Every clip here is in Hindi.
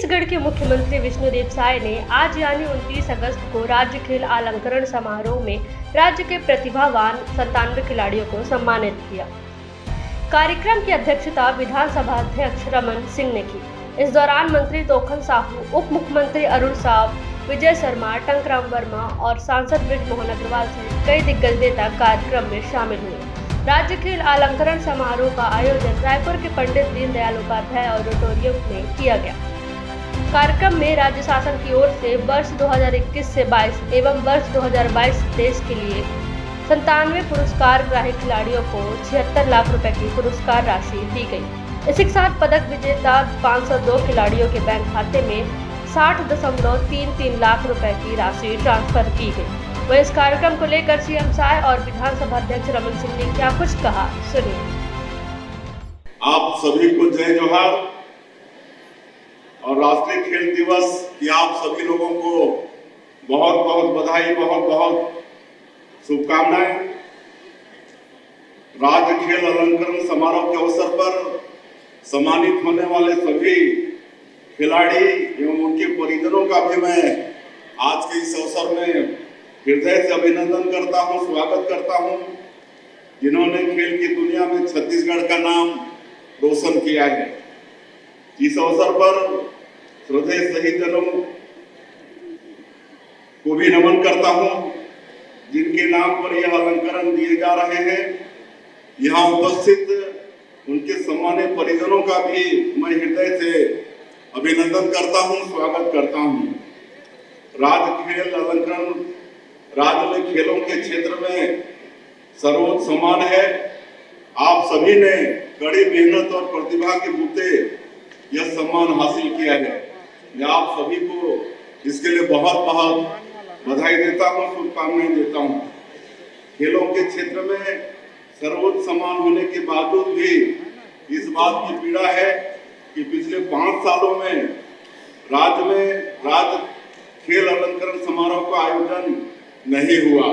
छत्तीसगढ़ के मुख्यमंत्री विष्णुदेव साय ने आज यानी 29 अगस्त को राज्य खेल अलंकरण समारोह में राज्य के प्रतिभावान 97 खिलाड़ियों को सम्मानित किया। कार्यक्रम की अध्यक्षता विधानसभा अध्यक्ष रमन सिंह ने की। इस दौरान मंत्री तोखन साहू, उप मुख्यमंत्री अरुण साव, विजय शर्मा, टंकराम वर्मा और सांसद बृजमोहन अग्रवाल सहित कई दिग्गज नेता कार्यक्रम में शामिल हुए। राज्य खेल अलंकरण समारोह का आयोजन रायपुर के पंडित दीनदयाल उपाध्याय ऑडिटोरियम में किया गया। कार्यक्रम में राज्य शासन की ओर से वर्ष 2021 से 22 एवं वर्ष 2022 देश के लिए 97 पुरस्कार ग्राही खिलाड़ियों को 76 लाख रुपए की पुरस्कार राशि दी गई। इसी के साथ पदक विजेता 502 खिलाड़ियों के बैंक खाते में 60.33 लाख रुपए की राशि ट्रांसफर की गई। वह इस कार्यक्रम को लेकर सीएम साय और विधानसभा अध्यक्ष रमन सिंह ने क्या कुछ कहा, सुनिए। आप सभी को जय जोहार और राष्ट्रीय खेल दिवस की आप सभी लोगों को बहुत बहुत बधाई, बहुत बहुत शुभकामनाएं। राज्य खेल अलंकरण समारोह के अवसर पर सम्मानित होने वाले सभी खिलाड़ी एवं उनके परिजनों का भी मैं आज के इस अवसर में हृदय से अभिनंदन करता हूं, स्वागत करता हूं, जिन्होंने खेल की दुनिया में छत्तीसगढ़ का नाम रोशन किया है। इस अवसर पर श्रद्धेय शहीद जनों को भी नमन करता हूं, जिनके नाम पर यह अलंकरण दिए जा रहे हैं। यहाँ उपस्थित उनके सम्मानित परिजनों का भी मैं हृदय से अभिनंदन करता हूं, स्वागत करता हूं। राज्य खेल अलंकरण राज्य में खेलों के क्षेत्र में सर्वोच्च सम्मान है। आप सभी ने कड़ी मेहनत और प्रतिभा के बूते यह सम्मान हासिल किया है। मैं आप सभी को इसके लिए बहुत बहुत बधाई देता हूं, शुभकामनाएं देता हूं। खेलों के क्षेत्र में सर्वोच्च सम्मान होने के बावजूद भी इस बात की पीड़ा है कि पिछले 5 सालों में राज्य खेल अलंकरण समारोह का आयोजन नहीं हुआ।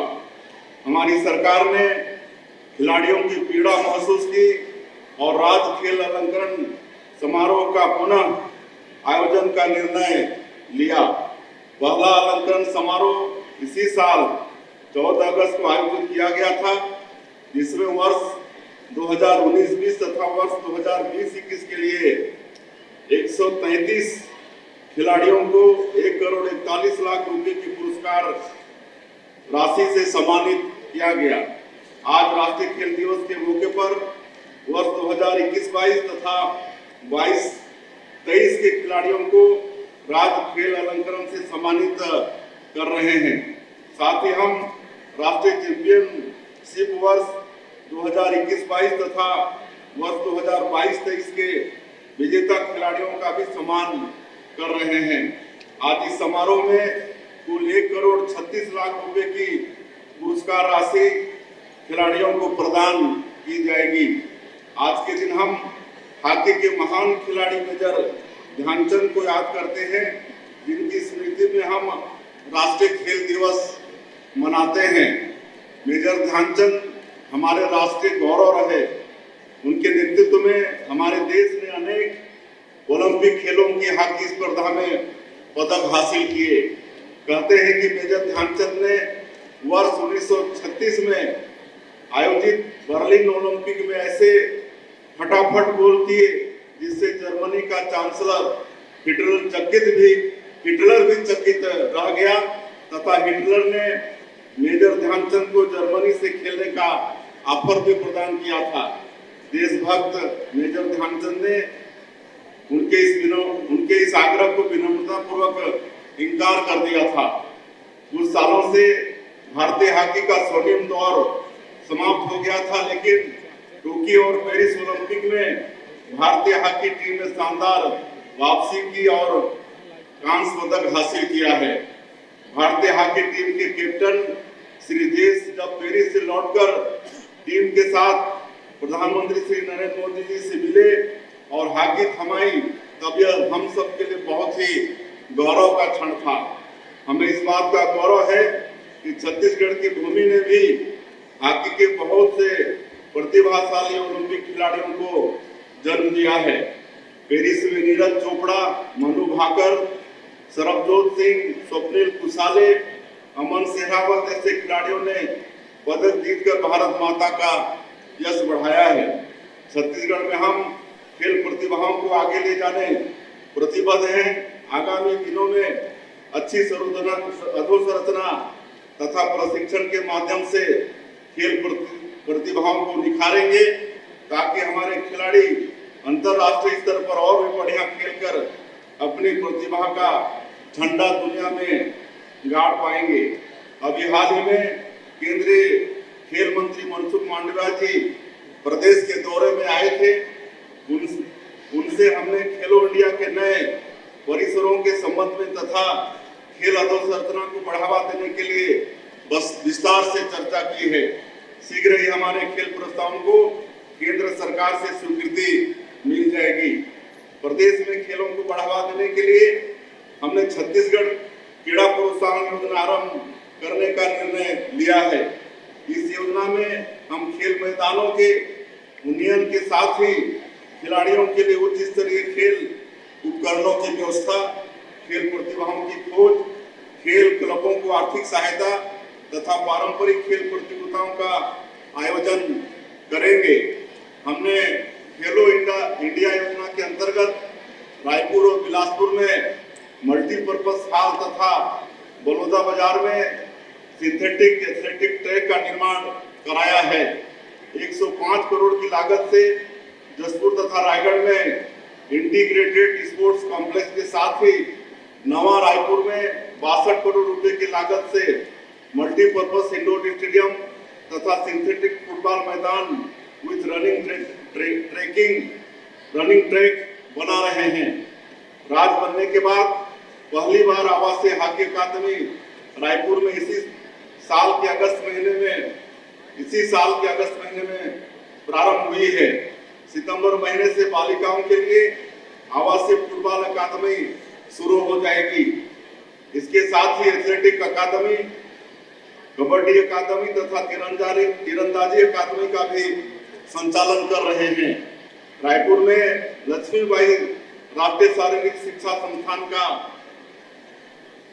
हमारी सरकार ने खिलाड़ियों की पीड़ा महसूस की और राज्य खेल अलंकरण समारोह का पुनः आयोजन का निर्णय लिया। पहला अलंकरण समारोह इसी साल 14 अगस्त को आयोजित किया गया था, जिसमें वर्ष 2019-20 तथा वर्ष 2020-21 के लिए 133 खिलाड़ियों को 1,41 लाख रुपए की पुरस्कार राशि से सम्मानित किया गया। आज राष्ट्रीय खेल दिवस के मौके पर वर्ष 2021-22 तथा 22-23 के खिलाड़ियों को राज्य खेल अलंकरण से सम्मानित कर रहे हैं। साथ ही हम राष्ट्रीय चैंपियनशिप वर्ष 2021-22 तथा वर्ष 2022-23 के विजेता खिलाड़ियों का भी सम्मान कर रहे हैं। आज इस समारोह में कुल 1,36 लाख रुपए की पुरस्कार राशि खिलाड़ियों को प्रदान की जाएगी। आज के दिन हम हॉकी के महान खिलाड़ी मेजर ध्यानचंद को याद करते हैं, जिनकी स्मृति में हम राष्ट्रीय खेल दिवस मनाते हैं। मेजर ध्यानचंद हमारे राष्ट्रीय गौरव रहे। उनके नेतृत्व में हमारे देश ने अनेक ओलंपिक खेलों की हॉकी स्पर्धा में पदक हासिल किए। कहते हैं कि मेजर ध्यानचंद ने वर्ष 1936 में आयोजित बर्लिन ओलंपिक में ऐसे फटाफट गोल किए जिससे जर्मनी का चांसलर हिटलर भी चकित रह गया तथा हिटलर ने मेजर ध्यानचंद को जर्मनी से खेलने का ऑफर भी प्रदान किया था। देशभक्त मेजर ध्यानचंद ने उनके इस आग्रह को विनम्रता पूर्वक इनकार कर दिया था। कुछ सालों से भारतीय हॉकी का स्वर्णिम दौर समाप्त हो गया था, लेकिन टोक्यो और पेरिस ओलंपिक में भारतीय हॉकी टीम ने शानदार वापसी की और कांस्य पदक हासिल किया है। भारतीय हॉकी टीम के कैप्टन श्री देश जब पेरिस से लौटकर टीम के साथ प्रधानमंत्री श्री नरेंद्र मोदी जी से मिले और हॉकी थमाई, तब यह हम सब के लिए बहुत ही गौरव का क्षण था। हमें इस बात का गौरव है कि छत्तीसगढ़ की भूमि ने भी हॉकी के बहुत से प्रतिभाशाली ओलंपिक खिलाड़ियों को जन्म दिया है। पेरिस में नीरज चोपड़ा, मनु भाकर, सरबजोत सिंह, स्वप्निल कुसाले, अमन सेहरावत जैसे खिलाड़ियों ने पदक जीतकर भारत माता का यश बढ़ाया है। छत्तीसगढ़ में हम खेल प्रतिभाओं को आगे ले जाने प्रतिबद्ध हैं। आगामी दिनों में अच्छी अधोसंरचना तथा प्रशिक्षण के माध्यम से खेल प्रतिभाओं को निखारेंगे ताकि हमारे खिलाड़ी अंतर्राष्ट्रीय स्तर पर और भी बढ़िया खेलकर अपनी प्रतिभा का झंडा दुनिया में गाड़ पाएंगे। अभी हाल ही में केंद्रीय खेल मंत्री मनसुख मांडविया जी प्रदेश के दौरे में आए थे। उनसे हमने खेलो इंडिया के नए परिसरों के संबंध में तथा खेल अधोसंरचना को बढ़ावा देने के लिए बस विस्तार से चर्चा की है। शीघ्र ही हमारे खेल प्रस्तावों को केंद्र सरकार से स्वीकृति मिल जाएगी। प्रदेश में खेलों को बढ़ावा देने के लिए हमने छत्तीसगढ़ क्रीड़ा प्रोत्साहन योजना आरंभ करने का निर्णय लिया है। इस योजना में हम खेल मैदानों के उन्नयन के साथ ही खिलाड़ियों के लिए उच्च स्तरीय खेल उपकरणों की व्यवस्था, खेल प्रतिभाओं की खोज, खेल क्लबों को आर्थिक सहायता तथा पारंपरिक खेल प्रतियोगिताओं का आयोजन करेंगे। हमने खेलो इंडिया योजना के अंतर्गत रायपुर और बिलासपुर में मल्टीपर्पज हॉल तथा बलौदा बाजार में सिंथेटिक एथलेटिक ट्रैक का निर्माण कराया है। 105 करोड़ की लागत से जसपुर तथा रायगढ़ में इंटीग्रेटेड स्पोर्ट्स कॉम्प्लेक्स के साथ ही नवा रायपुर में 62 करोड़ रुपए की लागत से मल्टीपर्पज इंडोर स्टेडियम तथा सिंथेटिक फुटबॉल मैदान विथ रनिंग ट्रैक बना रहे हैं। राज्य बनने के बाद पहली बार आवासीय हॉकी अकादमी रायपुर में इसी साल के अगस्त महीने में प्रारंभ हुई है। सितंबर महीने से बालिकाओं के लिए आवासीय फुटबॉल अकादमी शुरू हो जाएगी। इसके साथ ही एथलेटिक अकादमी, कबड्डी अकादमी तथा तीरंदाजी अकादमी का भी संचालन कर रहे हैं। रायपुर में लक्ष्मीबाई राष्ट्रीय शारीरिक शिक्षा संस्थान का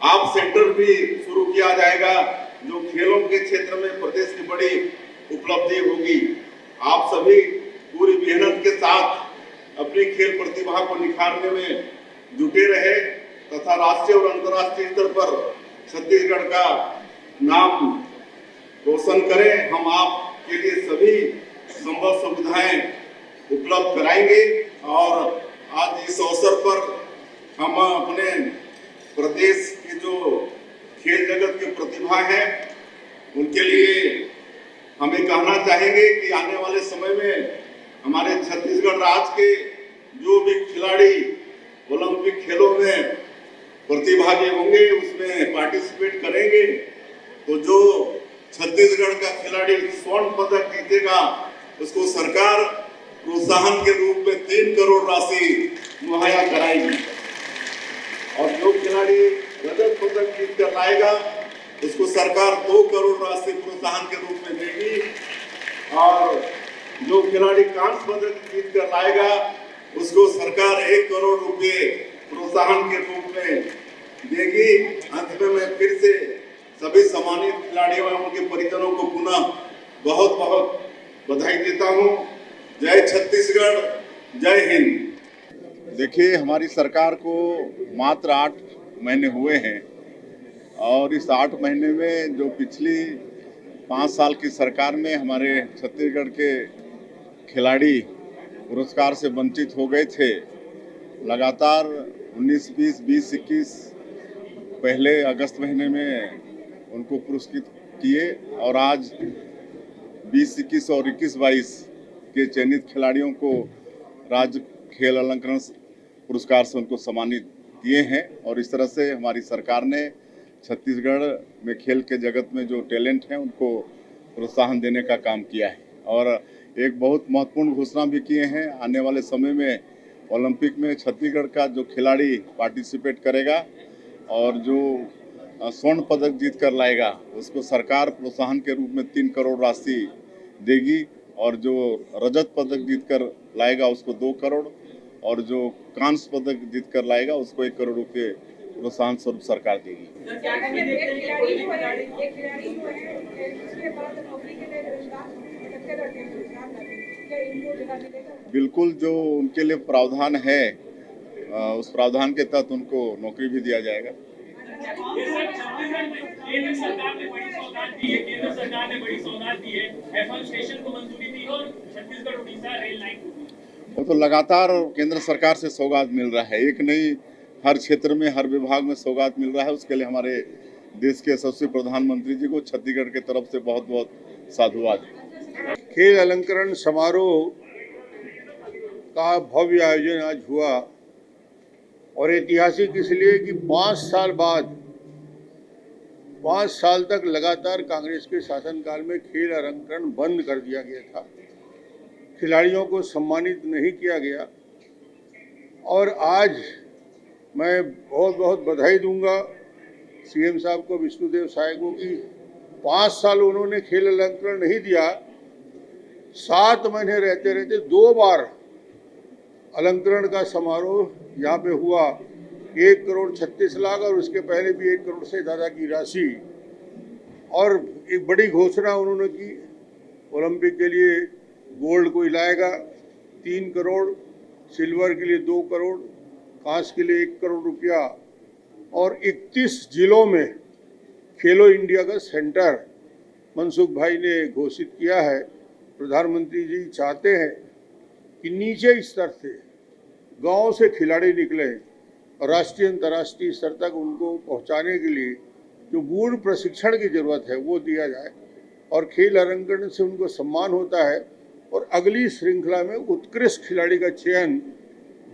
आप सेंटर भी शुरू किया जाएगा, जो खेलों के क्षेत्र में प्रदेश की बड़ी उपलब्धि होगी। आप सभी पूरी मेहनत के साथ अपनी खेल प्रतिभा को निखारने में जुटे रहे तथा राष्ट्रीय और अंतर्राष्ट्रीय स्तर पर छत्तीसगढ़ का नाम रोशन करें। हम आपके लिए सभी संभव सुविधाएं उपलब्ध कराएंगे और आज इस अवसर पर हम अपने प्रदेश के जो खेल जगत के प्रतिभा हैं उनके लिए हम ये कहना चाहेंगे कि आने वाले समय में हमारे छत्तीसगढ़ राज्य के जो भी खिलाड़ी ओलंपिक खेलों में प्रतिभागी होंगे, उसमें पार्टिसिपेट करेंगे, तो जो छत्तीसगढ़ का खिलाड़ी स्वर्ण पदक जीतेगा उसको सरकार प्रोत्साहन के रूप में 3 करोड़ राशि मुहैया कराएगी और जो खिलाड़ी रजत पदक जीत कर लाएगा उसको सरकार 2 करोड़ राशि प्रोत्साहन के रूप में देगी और जो खिलाड़ी कांस्य पदक जीत कर लाएगा उसको सरकार 1 करोड़ रुपए प्रोत्साहन के रूप में देगी। अंत में मैं फिर से सभी सम्मानित खिलाड़ियों एवं उनके परिजनों को पुनः बहुत बहुत बधाई देता हूं। जय छत्तीसगढ़, जय हिंद। देखिए, हमारी सरकार को मात्र 8 महीने हुए हैं और इस 8 महीने में जो पिछली 5 साल की सरकार में हमारे छत्तीसगढ़ के खिलाड़ी पुरस्कार से वंचित हो गए थे। लगातार 19-20, 20-21 पहले अगस्त महीने में उनको पुरस्कृत किए और आज 20-21 और 21-22 के चयनित खिलाड़ियों को राज्य खेल अलंकरण पुरस्कार से उनको सम्मानित किए हैं और इस तरह से हमारी सरकार ने छत्तीसगढ़ में खेल के जगत में जो टैलेंट हैं उनको प्रोत्साहन देने का काम किया है और एक बहुत महत्वपूर्ण घोषणा भी किए हैं। आने वाले समय में ओलंपिक में छत्तीसगढ़ का जो खिलाड़ी पार्टिसिपेट करेगा और जो स्वर्ण पदक जीत कर लाएगा उसको सरकार प्रोत्साहन के रूप में 3 करोड़ राशि देगी और जो रजत पदक जीत कर लाएगा उसको 2 करोड़ और जो कांस्य पदक जीत कर लाएगा उसको 1 करोड़ रुपये प्रोत्साहन स्वरूप सरकार देगी। बिल्कुल, जो उनके लिए प्रावधान है उस प्रावधान के तहत उनको नौकरी भी दिया जाएगा। केंद्र सरकार ने बड़ी सौगात दी है, केंद्र सरकार ने बड़ी सौगात दी है, F1 स्टेशन को मंजूरी दी और छत्तीसगढ़ उड़ीसा रेल लाइन को। वो तो लगातार केंद्र सरकार से सौगात मिल रहा है, एक नहीं, हर क्षेत्र में हर विभाग में सौगात मिल रहा है। उसके लिए हमारे देश के यशस्वी प्रधानमंत्री जी को छत्तीसगढ़ की तरफ से बहुत बहुत साधुवाद। खेल अलंकरण समारोह का भव्य आयोजन आज हुआ और ऐतिहासिक इसलिए कि 5 साल बाद 5 साल तक लगातार कांग्रेस के शासनकाल में खेल अलंकरण बंद कर दिया गया था, खिलाड़ियों को सम्मानित नहीं किया गया। और आज मैं बहुत बहुत बधाई दूंगा सीएम साहब को, विष्णुदेव साय को, कि 5 साल उन्होंने खेल अलंकरण नहीं दिया, 7 महीने रहते रहते 2 बार अलंकरण का समारोह यहाँ पे हुआ। 1 करोड़ 36 लाख और उसके पहले भी 1 करोड़ से ज़्यादा की राशि। और एक बड़ी घोषणा उन्होंने की, ओलंपिक के लिए गोल्ड को लाएगा 3 करोड़, सिल्वर के लिए 2 करोड़, कांस्य के लिए 1 करोड़ रुपया। और 31 जिलों में खेलो इंडिया का सेंटर मनसुख भाई ने घोषित किया है। प्रधानमंत्री जी चाहते हैं कि नीचे स्तर से, गांव से खिलाड़ी निकले और राष्ट्रीय अंतर्राष्ट्रीय स्तर तक उनको पहुंचाने के लिए जो मूल प्रशिक्षण की जरूरत है वो दिया जाए और खेल अलंकरण से उनको सम्मान होता है। और अगली श्रृंखला में उत्कृष्ट खिलाड़ी का चयन,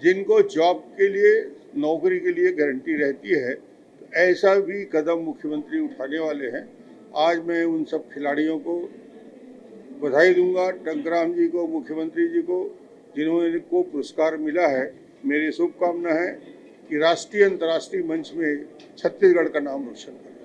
जिनको जॉब के लिए, नौकरी के लिए गारंटी रहती है, तो ऐसा भी कदम मुख्यमंत्री उठाने वाले हैं। आज मैं उन सब खिलाड़ियों को बधाई दूंगा, टंकराम जी को, मुख्यमंत्री जी को, जिन्होंने को पुरस्कार मिला है। मेरी शुभकामना है कि राष्ट्रीय अंतर्राष्ट्रीय मंच में छत्तीसगढ़ का नाम रोशन करें।